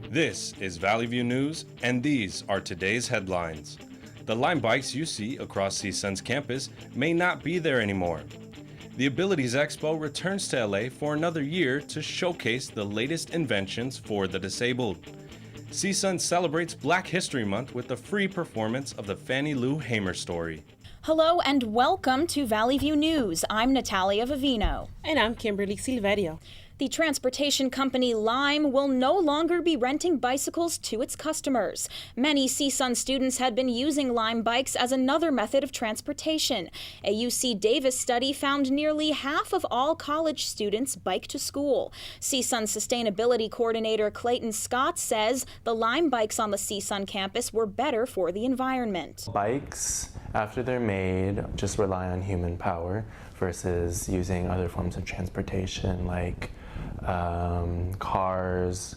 This is Valley View News, and these are today's headlines. The Lime bikes you see across CSUN's campus may not be there anymore. The Abilities Expo returns to LA for another year to showcase the latest inventions for the disabled. CSUN celebrates Black History Month with a free performance of the Fannie Lou Hamer story. Hello and welcome to Valley View News. I'm Natalia Vivino. And I'm Kimberly Silverio. The transportation company Lime will no longer be renting bicycles to its customers. Many CSUN students had been using Lime bikes as another method of transportation. A UC Davis study found nearly half of all college students bike to school. CSUN Sustainability Coordinator Clayton Scott says the Lime bikes on the CSUN campus were better for the environment. Bikes, after they're made, just rely on human power versus using other forms of transportation like cars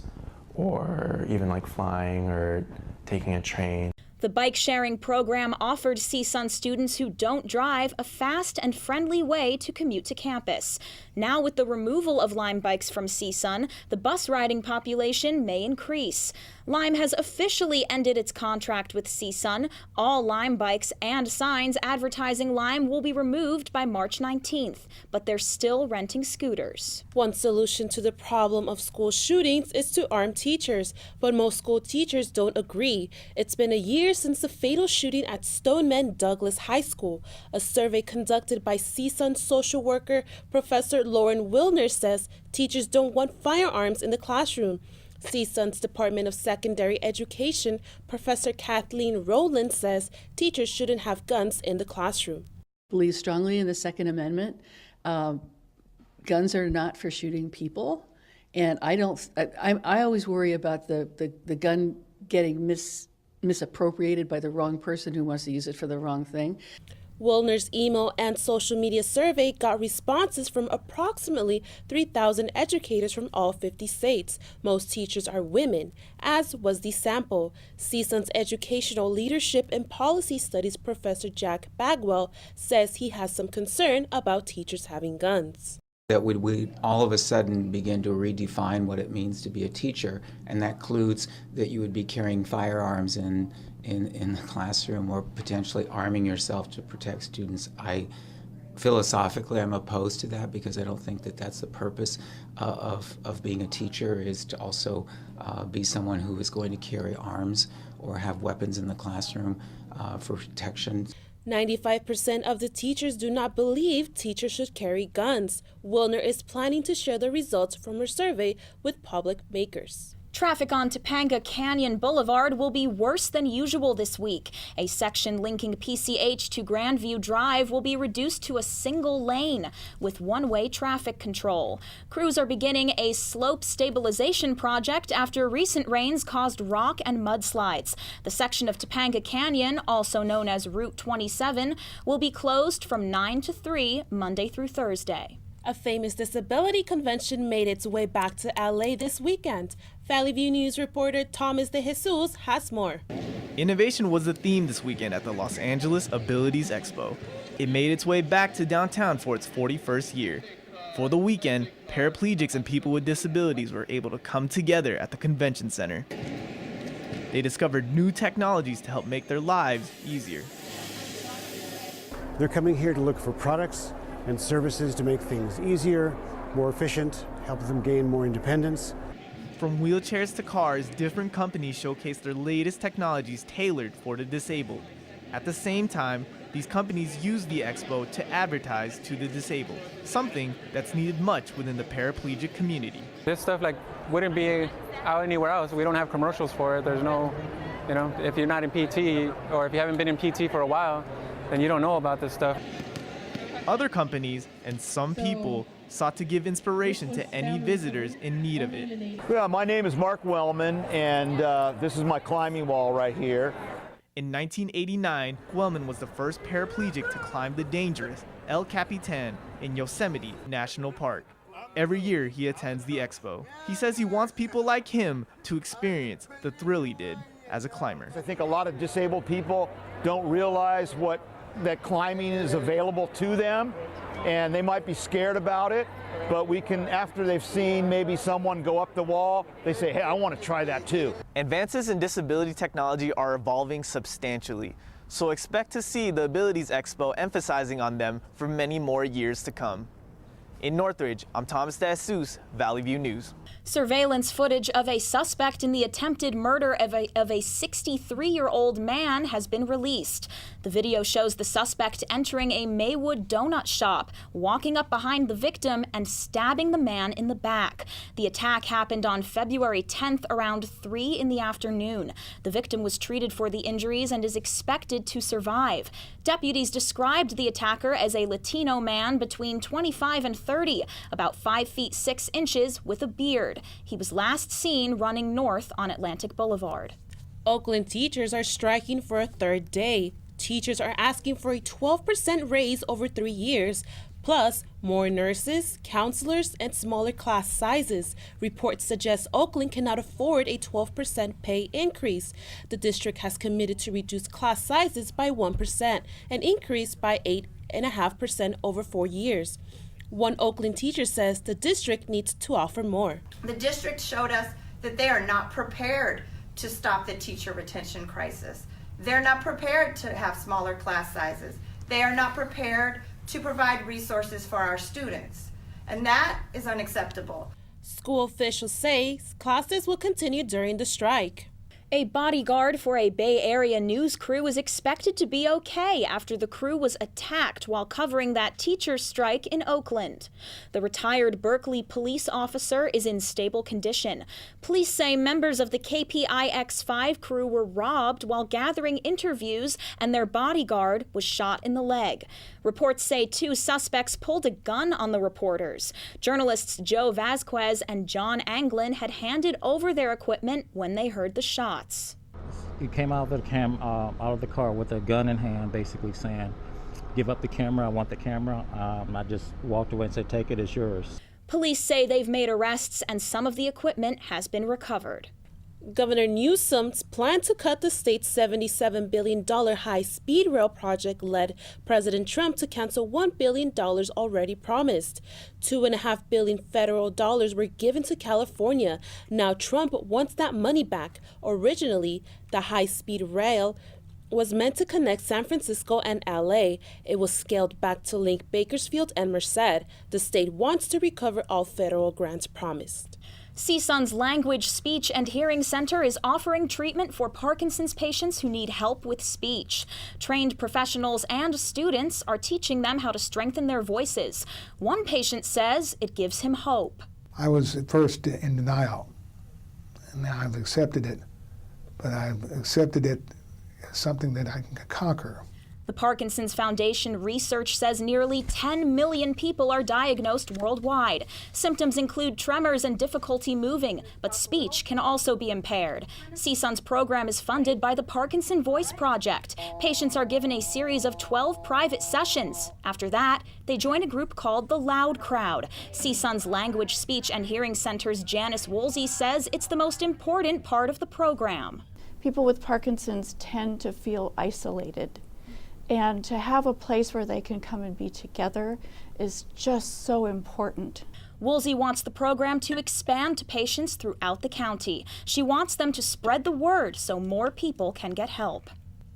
or even like flying or taking a train. The bike sharing program offered CSUN students who don't drive a fast and friendly way to commute to campus. Now with the removal of Lime bikes from CSUN, the bus riding population may increase. Lime has officially ended its contract with CSUN. All Lime bikes and signs advertising Lime will be removed by March 19th, but they're still renting scooters. One solution to the problem of school shootings is to arm teachers, but most school teachers don't agree. It's been a year since the fatal shooting at Stoneman Douglas High School. A survey conducted by CSUN social worker Professor Lauren Wilner says teachers don't want firearms in the classroom. CSUN's Department of Secondary Education Professor Kathleen Rowland says teachers shouldn't have guns in the classroom. Believe strongly in the Second Amendment. Guns are not for shooting people, and I always worry about the gun getting misappropriated by the wrong person who wants to use it for the wrong thing. Wilner's email and social media survey got responses from approximately 3,000 educators from all 50 states. Most teachers are women, as was the sample. CSUN's Educational Leadership and Policy Studies Professor Jack Bagwell says he has some concern about teachers having guns. That we all of a sudden begin to redefine what it means to be a teacher, and that includes that you would be carrying firearms in the classroom or potentially arming yourself to protect students. Philosophically, I'm opposed to that because I don't think that that's the purpose of being a teacher, is to also be someone who is going to carry arms or have weapons in the classroom for protection. 95% of the teachers do not believe teachers should carry guns. Wilner is planning to share the results from her survey with public makers. Traffic on Topanga Canyon Boulevard will be worse than usual this week. A section linking PCH to Grandview Drive will be reduced to a single lane with one-way traffic control. Crews are beginning a slope stabilization project after recent rains caused rock and mudslides. The section of Topanga Canyon, also known as Route 27, will be closed from 9 to 3 Monday through Thursday. A famous disability convention made its way back to LA this weekend. Valley View News reporter Thomas De Jesus has more. Innovation was the theme this weekend at the Los Angeles Abilities Expo. It made its way back to downtown for its 41st year. For the weekend, paraplegics and people with disabilities were able to come together at the convention center. They discovered new technologies to help make their lives easier. They're coming here to look for products and services to make things easier, more efficient, help them gain more independence. From wheelchairs to cars, different companies showcase their latest technologies tailored for the disabled. At the same time, these companies use the expo to advertise to the disabled, something that's needed much within the paraplegic community. This stuff wouldn't be out anywhere else. We don't have commercials for it. There's no, if you're not in PT or if you haven't been in PT for a while, then you don't know about this stuff. Other companies and some people sought to give inspiration to any visitors in need of it. Yeah, my name is Mark Wellman, and this is my climbing wall right here. In 1989, Wellman was the first paraplegic to climb the dangerous El Capitan in Yosemite National Park. Every year he attends the expo. He says he wants people like him to experience the thrill he did as a climber. I think a lot of disabled people don't realize that climbing is available to them, and they might be scared about it, but we can, after they've seen maybe someone go up the wall, they say, hey, I want to try that too. Advances in disability technology are evolving substantially, so expect to see the Abilities Expo emphasizing on them for many more years to come. In Northridge, I'm Thomas DeSuze, Valley View News. Surveillance footage of a suspect in the attempted murder of a 63-year-old man has been released. The video shows the suspect entering a Maywood donut shop, walking up behind the victim and stabbing the man in the back. The attack happened on February 10th around 3 in the afternoon. The victim was treated for the injuries and is expected to survive. Deputies described the attacker as a Latino man between 25 and 30, about 5 feet 6 inches with a beard. He was last seen running north on Atlantic Boulevard. Oakland teachers are striking for a third day. Teachers are asking for a 12% raise over 3 years, plus more nurses, counselors, and smaller class sizes. Reports suggest Oakland cannot afford a 12% pay increase. The district has committed to reduce class sizes by 1%, an increase by 8.5% over 4 years. One Oakland teacher says the district needs to offer more. The district showed us that they are not prepared to stop the teacher retention crisis. They're not prepared to have smaller class sizes. They are not prepared to provide resources for our students, and that is unacceptable. School officials say classes will continue during the strike. A bodyguard for a Bay Area news crew is expected to be okay after the crew was attacked while covering that teacher strike in Oakland. The retired Berkeley police officer is in stable condition. Police say members of the KPIX5 crew were robbed while gathering interviews and their bodyguard was shot in the leg. Reports say 2 suspects pulled a gun on the reporters. Journalists Joe Vasquez and John Anglin had handed over their equipment when they heard the shots. He came out of the car with a gun in hand, basically saying, "Give up the camera. I want the camera." I just walked away and said, "Take it. It's yours." Police say they've made arrests and some of the equipment has been recovered. Governor Newsom's plan to cut the state's $77 billion high-speed rail project led President Trump to cancel $1 billion already promised. $2.5 billion federal dollars were given to California. Now Trump wants that money back. Originally, the high-speed rail was meant to connect San Francisco and LA. It was scaled back to link Bakersfield and Merced. The state wants to recover all federal grants promised. CSUN's Language, Speech, and Hearing Center is offering treatment for Parkinson's patients who need help with speech. Trained professionals and students are teaching them how to strengthen their voices. One patient says it gives him hope. I was at first in denial, and now I've accepted it, but I've accepted it as something that I can conquer. The Parkinson's Foundation research says nearly 10 million people are diagnosed worldwide. Symptoms include tremors and difficulty moving, but speech can also be impaired. CSUN's program is funded by the Parkinson Voice Project. Patients are given a series of 12 private sessions. After that, they join a group called the Loud Crowd. CSUN's Language, Speech, and Hearing Center's Janice Woolsey says it's the most important part of the program. People with Parkinson's tend to feel isolated. And to have a place where they can come and be together is just so important. Woolsey wants the program to expand to patients throughout the county. She wants them to spread the word so more people can get help.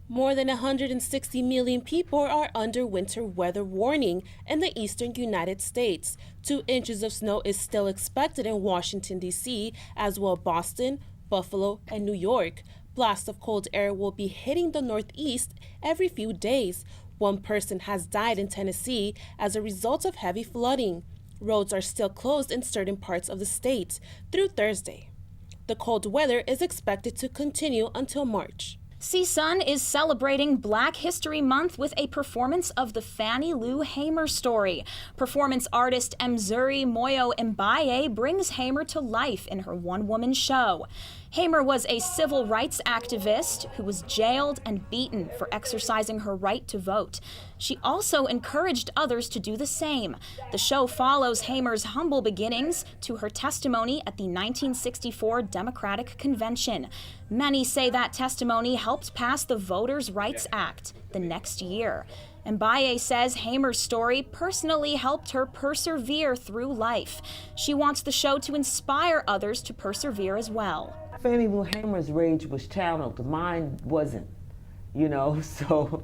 More than 160 million people are under winter weather warning in the eastern United States. 2 inches of snow is still expected in Washington, D.C., as well as Boston, Buffalo, and New York. Blasts of cold air will be hitting the Northeast every few days. 1 person has died in Tennessee as a result of heavy flooding. Roads are still closed in certain parts of the state through Thursday. The cold weather is expected to continue until March. CSUN is celebrating Black History Month with a performance of the Fannie Lou Hamer story. Performance artist Mzuri Moyo Mbaye brings Hamer to life in her one-woman show. Hamer was a civil rights activist who was jailed and beaten for exercising her right to vote. She also encouraged others to do the same. The show follows Hamer's humble beginnings to her testimony at the 1964 Democratic Convention. Many say that testimony helped pass the Voters' Rights Act the next year. Mbaye says Hamer's story personally helped her persevere through life. She wants the show to inspire others to persevere as well. Fannie Lou Hamer's rage was channeled, mine wasn't, so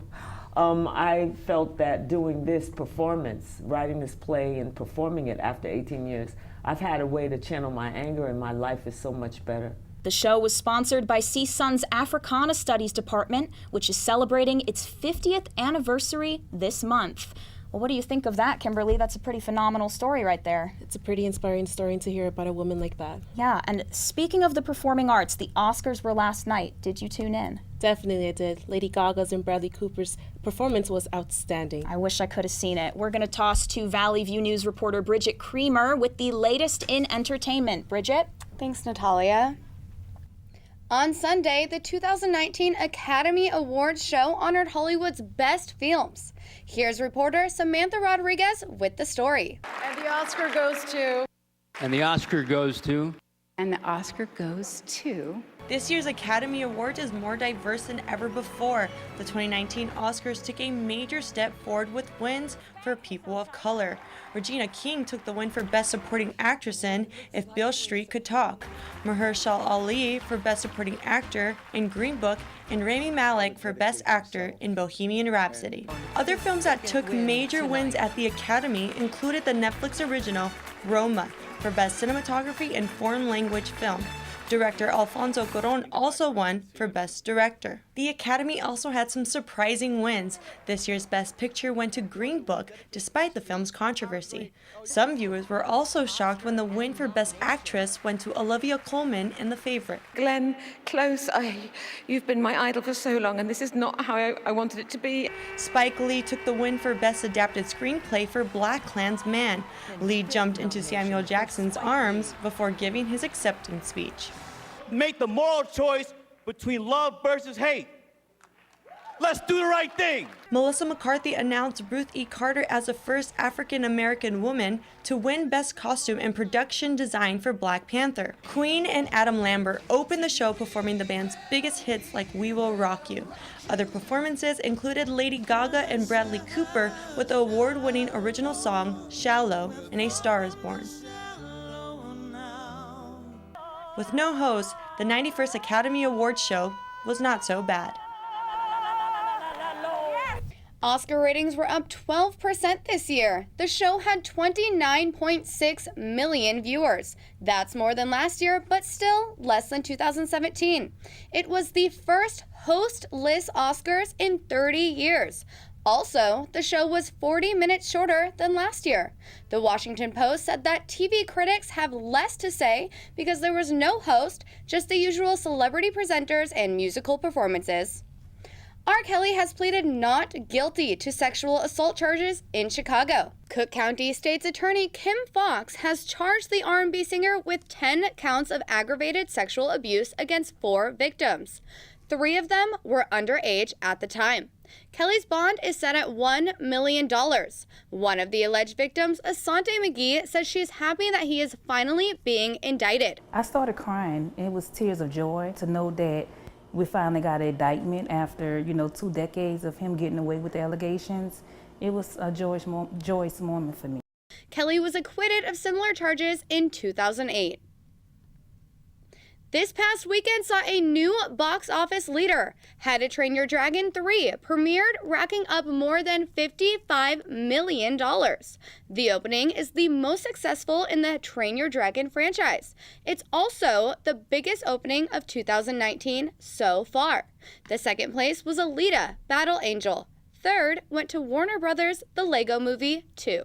I felt that doing this performance, writing this play and performing it after 18 years, I've had a way to channel my anger and my life is so much better. The show was sponsored by CSUN's Africana Studies Department, which is celebrating its 50th anniversary this month. Well, what do you think of that, Kimberly? That's a pretty phenomenal story right there. It's a pretty inspiring story to hear about a woman like that. Yeah, and speaking of the performing arts, the Oscars were last night. Did you tune in? Definitely I did. Lady Gaga's and Bradley Cooper's performance was outstanding. I wish I could have seen it. We're going to toss to Valley View News reporter Bridget Creamer with the latest in entertainment. Bridget? Thanks, Natalia. On Sunday, the 2019 Academy Awards show honored Hollywood's best films. Here's reporter Samantha Rodriguez with the story. And the Oscar goes to... And the Oscar goes to... And the Oscar goes to... This year's Academy Awards is more diverse than ever before. The 2019 Oscars took a major step forward with wins for people of color. Regina King took the win for Best Supporting Actress in If Beale Street Could Talk, Mahershala Ali for Best Supporting Actor in Green Book, and Rami Malek for Best Actor in Bohemian Rhapsody. Other films that took major wins at the Academy included the Netflix original Roma for Best Cinematography and Foreign Language Film. Director Alfonso Cuarón also won for Best Director. The Academy also had some surprising wins. This year's Best Picture went to Green Book, despite the film's controversy. Some viewers were also shocked when the win for Best Actress went to Olivia Colman in The Favorite. Glenn Close, you've been my idol for so long, and this is not how I wanted it to be. Spike Lee took the win for Best Adapted Screenplay for BlacKkKlansman. Lee jumped into Samuel Jackson's arms before giving his acceptance speech. Make the moral choice between love versus hate. Let's do the right thing. Melissa McCarthy announced Ruth E. Carter as the first African-American woman to win Best Costume and Production Design for Black Panther. Queen and Adam Lambert opened the show performing the band's biggest hits like We Will Rock You. Other performances included Lady Gaga and Bradley Cooper with the award-winning original song Shallow and A Star Is Born. With no host, the 91st Academy Awards show was not so bad. Oscar ratings were up 12% this year. The show had 29.6 million viewers. That's more than last year, but still less than 2017. It was the first hostless Oscars in 30 years. Also, the show was 40 minutes shorter than last year. The Washington Post said that TV critics have less to say because there was no host, just the usual celebrity presenters and musical performances. R. Kelly has pleaded not guilty to sexual assault charges in Chicago. Cook County State's Attorney Kim Fox has charged the R&B singer with 10 counts of aggravated sexual abuse against 4 victims. 3 of them were underage at the time. Kelly's bond is set at $1 million. One of the alleged victims, Asante McGee, says she's happy that he is finally being indicted. I started crying. It was tears of joy to know that we finally got an indictment after, 2 decades of him getting away with the allegations. It was a joyous moment for me. Kelly was acquitted of similar charges in 2008. This past weekend saw a new box office leader. How to Train Your Dragon 3 premiered, racking up more than $55 million. The opening is the most successful in the Train Your Dragon franchise. It's also the biggest opening of 2019 so far. The second place was Alita: Battle Angel. Third went to Warner Brothers' The Lego Movie 2.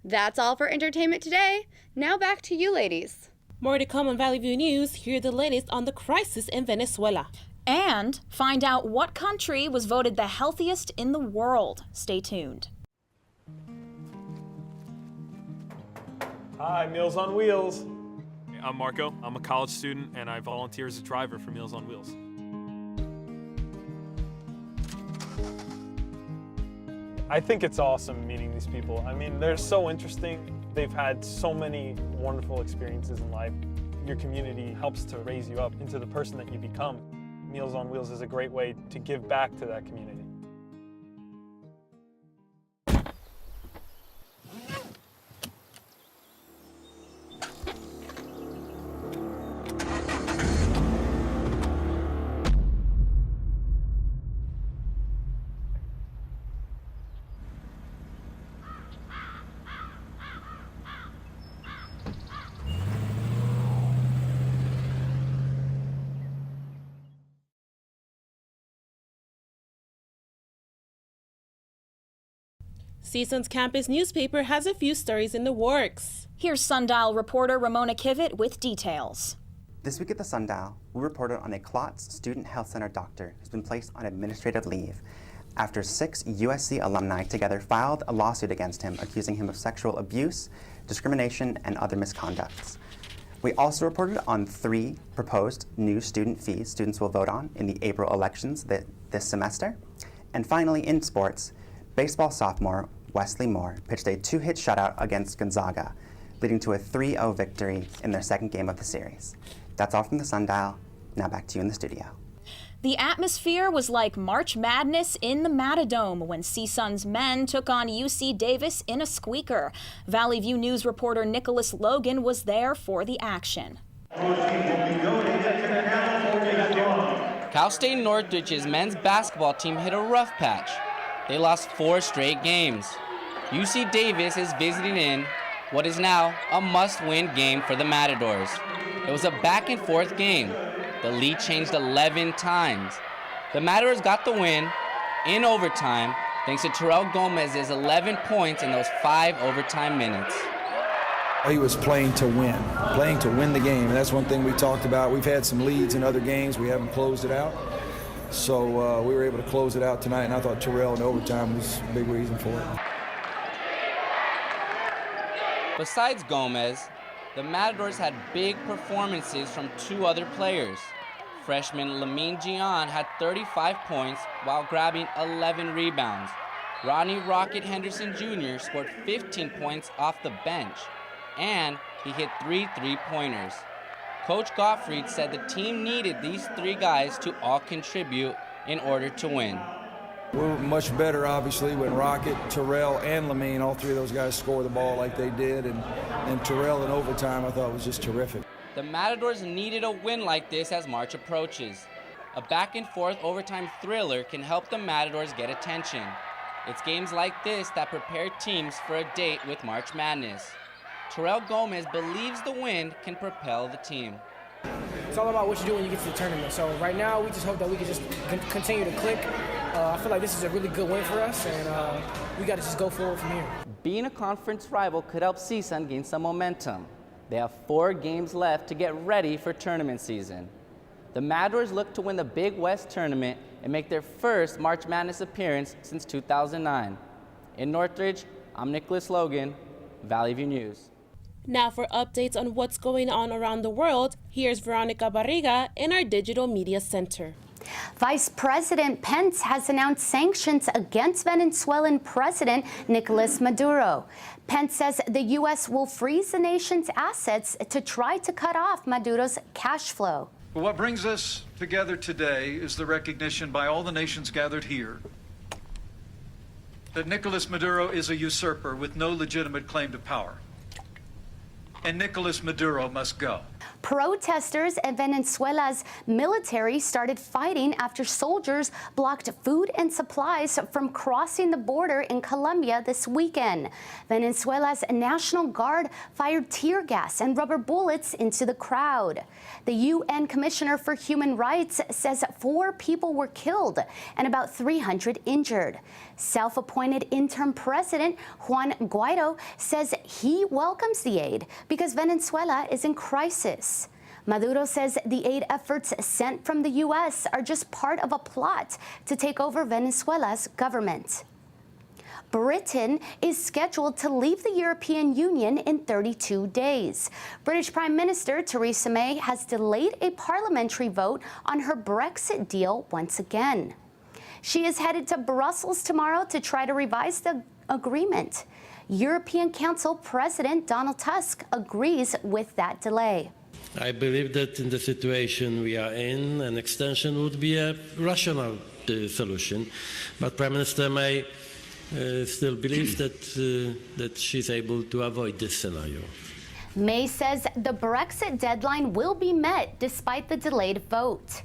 That's all for entertainment today. Now back to you, ladies. More to come on Valley View News. Hear the latest on the crisis in Venezuela. And find out what country was voted the healthiest in the world. Stay tuned. Hi, Meals on Wheels. I'm Marco. I'm a college student and I volunteer as a driver for Meals on Wheels. I think it's awesome meeting these people. I mean, they're so interesting. They've had so many wonderful experiences in life. Your community helps to raise you up into the person that you become. Meals on Wheels is a great way to give back to that community. CSUN's campus newspaper has a few stories in the works. Here's Sundial reporter Ramona Kivett with details. This week at the Sundial, we reported on a Klotz Student Health Center doctor who's been placed on administrative leave after 6 USC alumni together filed a lawsuit against him, accusing him of sexual abuse, discrimination, and other misconducts. We also reported on 3 proposed new student fees students will vote on in the April elections this semester. And finally, in sports, baseball sophomore Wesley Moore pitched a 2-hit shutout against Gonzaga, leading to a 3-0 victory in their second game of the series. That's all from the Sundial. Now back to you in the studio. The atmosphere was like March Madness in the Matadome when CSUN's men took on UC Davis in a squeaker. Valley View News reporter Nicholas Logan was there for the action. Cal State Northridge's men's basketball team hit a rough patch. They lost 4 straight games. UC Davis is visiting in what is now a must-win game for the Matadors. It was a back-and-forth game. The lead changed 11 times. The Matadors got the win in overtime thanks to Terrell Gomez's 11 points in those 5 overtime minutes. He was playing to win the game. And that's one thing we talked about. We've had some leads in other games. We haven't closed it out. So we were able to close it out tonight, and I thought Terrell in overtime was a big reason for it. Besides Gomez, the Matadors had big performances from 2 other players. Freshman Lamine Gian had 35 points while grabbing 11 rebounds. Rodney Rocket Henderson Jr. scored 15 points off the bench, and he hit 3 three-pointers. Coach Gottfried said the team needed these 3 guys to all contribute in order to win. We're much better, obviously, when Rocket, Terrell, and Lamine, all 3 of those guys score the ball like they did. And Terrell in overtime, I thought, was just terrific. The Matadors needed a win like this as March approaches. A back-and-forth overtime thriller can help the Matadors get attention. It's games like this that prepare teams for a date with March Madness. Terrell Gomez believes the win can propel the team. It's all about what you do when you get to the tournament. So right now, we just hope that we can just continue to click. I feel like this is a really good win for us, and we got to just go forward from here. Being a conference rival could help CSUN gain some momentum. They have 4 games left to get ready for tournament season. The Matadors look to win the Big West tournament and make their first March Madness appearance since 2009. In Northridge, I'm Nicholas Logan, Valley View News. Now for updates on what's going on around the world, here's Veronica Barriga in our Digital Media Center. Vice President Pence has announced sanctions against Venezuelan President Nicolas Maduro. Pence says the U.S. will freeze the nation's assets to try to cut off Maduro's cash flow. But what brings us together today is the recognition by all the nations gathered here that Nicolas Maduro is a usurper with no legitimate claim to power. And Nicolas Maduro must go. Protesters and Venezuela's military started fighting after soldiers blocked food and supplies from crossing the border in Colombia this weekend. Venezuela's National Guard fired tear gas and rubber bullets into the crowd. The UN Commissioner for Human Rights says 4 people were killed and about 300 injured. Self-appointed interim president Juan Guaido says he welcomes the aid because Venezuela is in crisis. Maduro says the aid efforts sent from the U.S. are just part of a plot to take over Venezuela's government. Britain is scheduled to leave the European Union in 32 days. British Prime Minister Theresa May has delayed a parliamentary vote on her Brexit deal once again. She is headed to Brussels tomorrow to try to revise the agreement. European Council President Donald Tusk agrees with that delay. I believe that in the situation we are in, an extension would be a rational solution. But Prime Minister May still believes that she's able to avoid this scenario. May says the Brexit deadline will be met despite the delayed vote.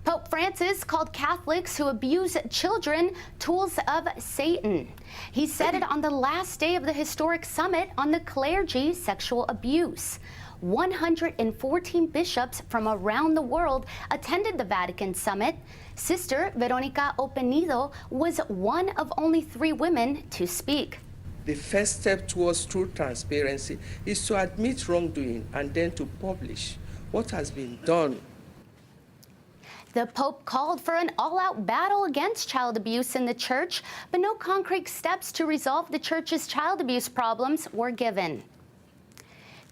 Pope Francis called Catholics who abuse children tools of Satan. He said it on the last day of the historic summit on the clergy sexual abuse. 114 bishops from around the world attended the Vatican summit. Sister Veronica Openido was one of only 3 women to speak. The first step towards true transparency is to admit wrongdoing and then to publish what has been done. The Pope called for an all-out battle against child abuse in the church, but no concrete steps to resolve the church's child abuse problems were given.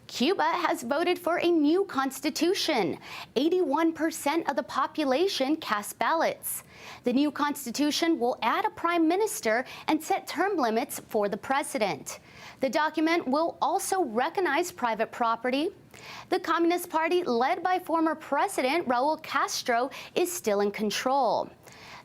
Cuba has voted for a new constitution. 81% of the population cast ballots. The new constitution will add a prime minister and set term limits for the president. The document will also recognize private property. The Communist Party, led by former President Raul Castro, is still in control.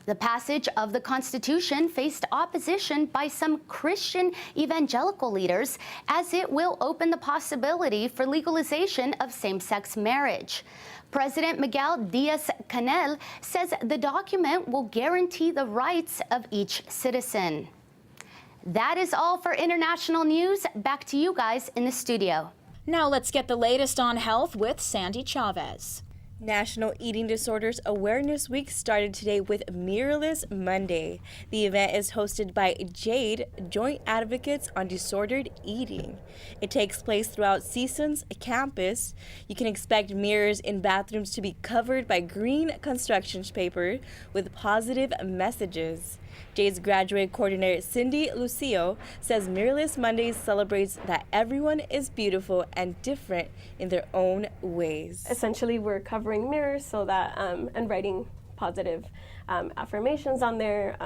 The passage of the Constitution faced opposition by some Christian evangelical leaders, as it will open the possibility for legalization of same-sex marriage. President Miguel Diaz-Canel says the document will guarantee the rights of each citizen. That is all for international news. Back to you guys in the studio. Now let's get the latest on health with Sandy Chavez. National Eating Disorders Awareness Week started today with Mirrorless Monday. The event is hosted by JADE, Joint Advocates on Disordered Eating. It takes place throughout CSUN's campus. You can expect mirrors in bathrooms to be covered by green construction paper with positive messages. JADE's graduate coordinator Cindy Lucio says Mirrorless Mondays celebrates that everyone is beautiful and different in their own ways. Essentially, we're covering mirrors so that and writing positive affirmations on there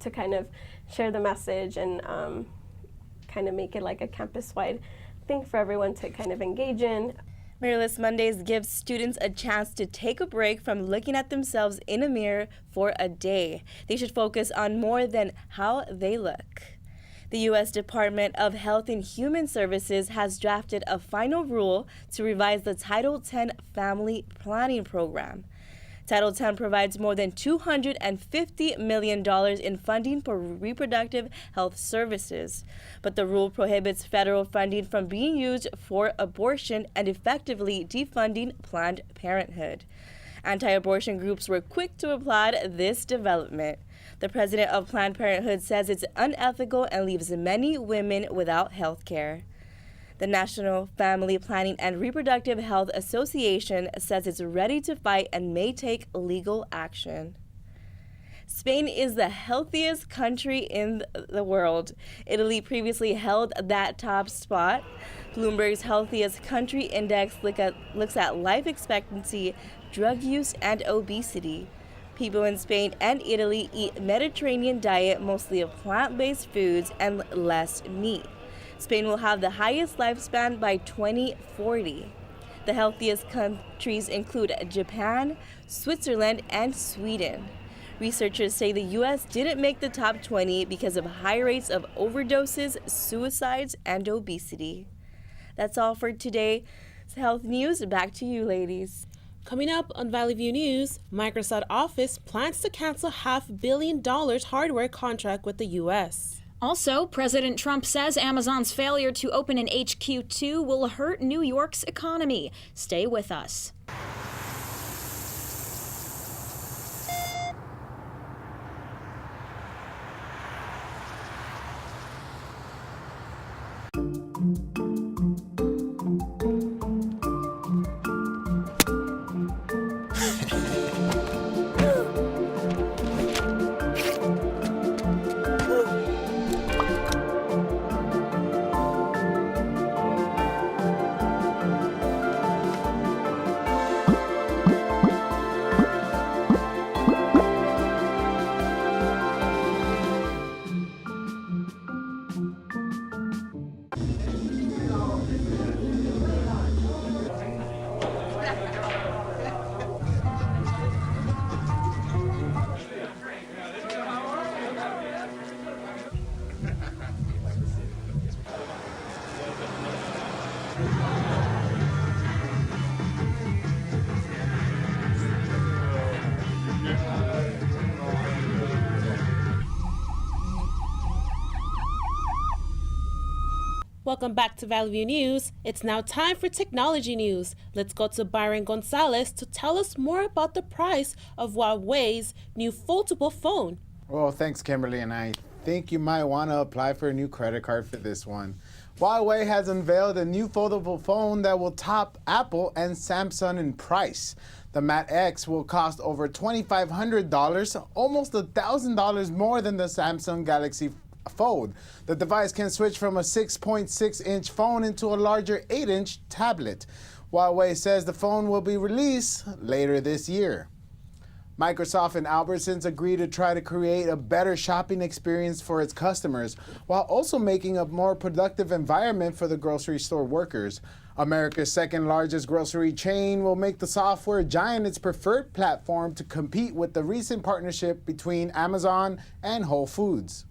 to kind of share the message and kind of make it like a campus-wide thing for everyone to kind of engage in. Mirrorless Mondays gives students a chance to take a break from looking at themselves in a mirror for a day. They should focus on more than how they look. The U.S. Department of Health and Human Services has drafted a final rule to revise the Title X Family Planning Program. Title X provides more than $250 million in funding for reproductive health services, but the rule prohibits federal funding from being used for abortion and effectively defunding Planned Parenthood. Anti-abortion groups were quick to applaud this development. The president of Planned Parenthood says it's unethical and leaves many women without health care. The National Family Planning and Reproductive Health Association says it's ready to fight and may take legal action. Spain is the healthiest country in the world. Italy previously held that top spot. Bloomberg's Healthiest Country Index looks at life expectancy, drug use, and obesity. People in Spain and Italy eat Mediterranean diet, mostly of plant-based foods and less meat. Spain will have the highest lifespan by 2040. The healthiest countries include Japan, Switzerland, and Sweden. Researchers say the U.S. didn't make the top 20 because of high rates of overdoses, suicides, and obesity. That's all for today's health news. Back to you, ladies. Coming up on Valley View News, Microsoft Office plans to cancel $500 million hardware contract with the U.S. Also, President Trump says Amazon's failure to open an HQ2 will hurt New York's economy. Stay with us. Welcome back to Valley View News. It's now time for technology news. Let's go to Byron Gonzalez to tell us more about the price of Huawei's new foldable phone. Well, thanks, Kimberly, and I think you might want to apply for a new credit card for this one. Huawei has unveiled a new foldable phone that will top Apple and Samsung in price. The Mate X will cost over $2,500, almost $1,000 more than the Samsung Galaxy Fold. The device can switch from a 6.6-inch phone into a larger 8-inch tablet. Huawei says the phone will be released later this year. Microsoft and Albertsons agreed to try to create a better shopping experience for its customers, while also making a more productive environment for the grocery store workers. America's second largest grocery chain will make the software giant its preferred platform to compete with the recent partnership between Amazon and Whole Foods.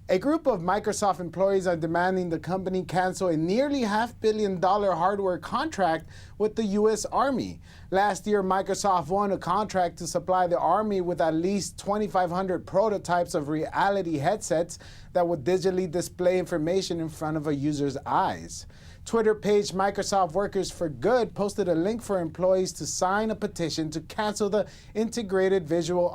A group of Microsoft employees are demanding the company cancel a nearly $500 million hardware contract with the U.S. Army. Last year, Microsoft won a contract to supply the Army with at least 2,500 prototypes of reality headsets that would digitally display information in front of a user's eyes. Twitter page Microsoft Workers for Good posted a link for employees to sign a petition to cancel the integrated visual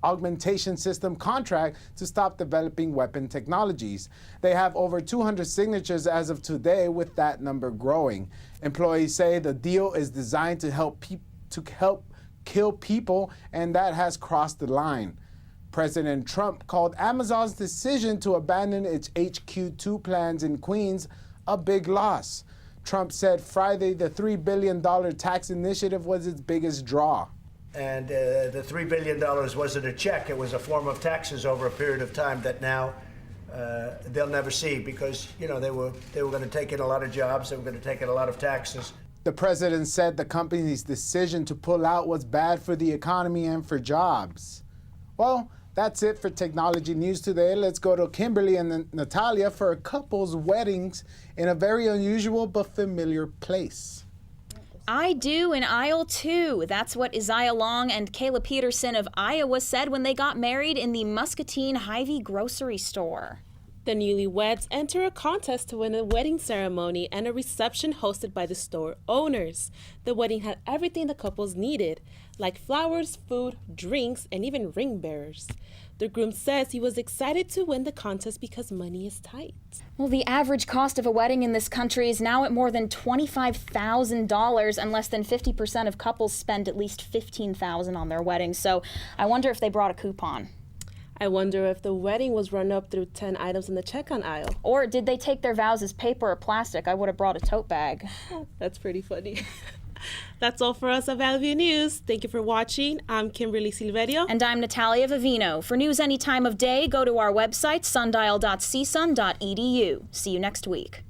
augmentation system contract to stop developing weapon technologies. They have over 200 signatures as of today, with that number growing. Employees say the deal is designed to help kill people, and that has crossed the line. President Trump called Amazon's decision to abandon its HQ2 plans in Queens a big loss. Trump said Friday the $3 billion tax initiative was its biggest draw. And the $3 billion wasn't a check. It was a form of taxes over a period of time that now they'll never see, because, you know, they were going to take in a lot of jobs. They were going to take in a lot of taxes. The president said the company's decision to pull out was bad for the economy and for jobs. Well, that's it for technology news today. Let's go to Kimberly and Natalia for a couple's weddings in a very unusual but familiar place. I do in aisle 2. That's what Isaiah Long and Kayla Peterson of Iowa said when they got married in the Muscatine Hy-Vee grocery store. The newlyweds enter a contest to win a wedding ceremony and a reception hosted by the store owners. The wedding had everything the couples needed, like flowers, food, drinks, and even ring bearers. The groom says he was excited to win the contest because money is tight. Well, the average cost of a wedding in this country is now at more than $25,000, and less than 50% of couples spend at least $15,000 on their weddings. So I wonder if they brought a coupon. I wonder if the wedding was run up through 10 items in the checkout aisle. Or did they take their vows as paper or plastic? I would have brought a tote bag. That's pretty funny. That's all for us at Valley View News. Thank you for watching. I'm Kimberly Silverio. And I'm Natalia Vivino. For news any time of day, go to our website, sundial.csun.edu. See you next week.